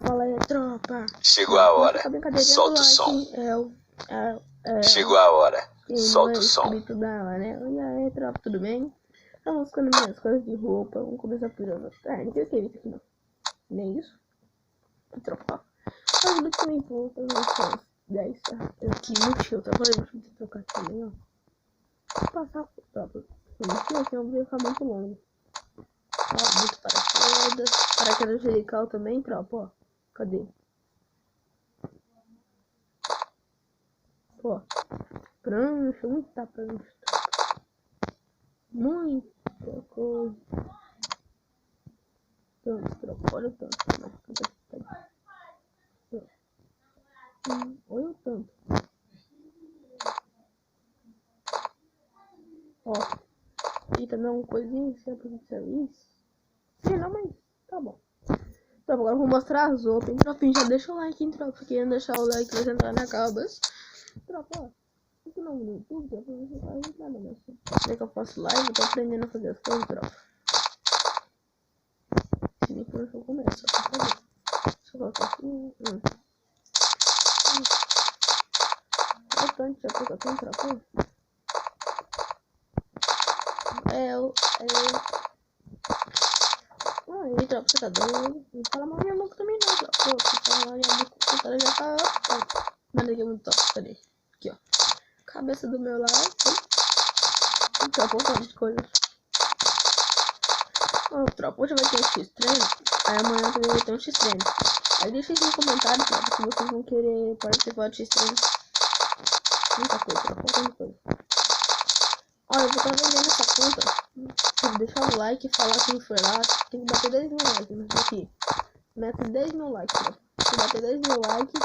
Fala aí, tropa. Chegou a hora. Solta o like, som. Chegou Quem a hora. não Solta é o som. inscrito dá lá, né? E aí, tropa, tudo bem? Vamos ficando minhas coisas de roupa. Vamos começar por ano. Não tem o que isso aqui não. Nem isso. Tropa. Mas muito também vou fazer umas 10 aqui no tio. Tropa, deixa eu trocar aqui também, ó. Vou passar por tropa. No tio, senão vai ficar muito longo. Ó, muito paraquedas. Paraquedas angelical também, tropa, ó. Cadê? Pô, prancha, muita prancha. Muita coisa. Tanto, tropa, olha o tanto. Olha o tanto. Ó. E também uma coisinha, se é pra serviço. Não, mas tá bom. Então, agora eu vou mostrar as roupas, hein, tropinha. Já deixa o like, hein, tropa. Quem não deixar o like vai entrar na cabeça. Tropa, ó. Isso não no YouTube, tropa, você faz nada mais. Como que eu faço live? Eu tô aprendendo a fazer as coisas, tropa. Se nem for, eu começo. Só pra fazer. Deixa eu colocar aqui. Bastante, já colocar aqui, tropa. Aí, tropa, você tá doido? Não fala mal minha boca também não, tropa. Pô, se fala mal minha boca, o cara já tá top. Manda aqui muito top, cadê? Aqui, ó. Cabeça do meu lado. Tropa, um monte de coisas. Ó, tropa, hoje vai ter um X-Treino. Aí amanhã também vai ter um X-Treino. Aí deixa aí nos comentários, tropa, se vocês vão querer participar do X-Treino. Muita coisa, tropa, muita coisa. Olha, eu vou estar vendendo essa conta. Deixar o like e falar quem foi lá. Tem que bater 10 mil likes, mas aqui. Mete 10 mil likes, tropa. Se bater 10 mil likes,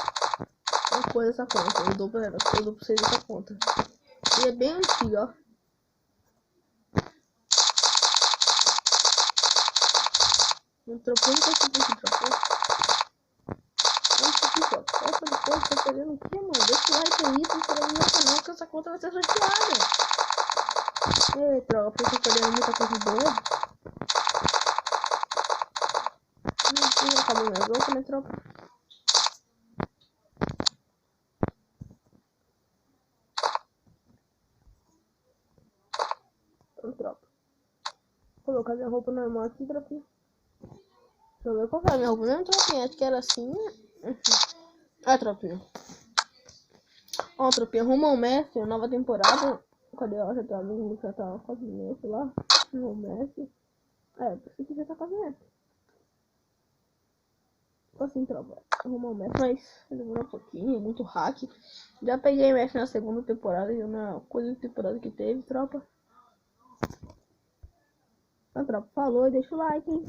eu pôr essa conta. Eu dou pra vocês essa conta. E é bem antiga, ó. Não trocou, não conseguiu que trocou. Nossa, aqui, tropa. Nossa, depois tá perdendo o que, mano? Deixa o like aí, se inscreve no meu canal, que essa conta vai ser sorteada. Ei, tropa, eu tô perdendo muita coisa boa. Não acabou minha roupa, né, tropa? Então, tropa. Vou colocar minha roupa normal aqui, tropinha. Deixa eu ver qual foi a minha roupa mesmo, tropinha. Acho que era assim. Ah, tropinha. Ó, tropinha, rumo ao Messi, nova temporada. Cadê? Ó, já tá vindo, já tá quase Messi lá. Rumo ao Messi. É, pensei que já tá quase Messi. Ficou assim, tropa. Rumo ao Messi, mas demorou um pouquinho, é muito hack. Já peguei Messi na segunda temporada, já na coisa de temporada que teve, tropa. Então, tropa, falou e deixa o like, hein.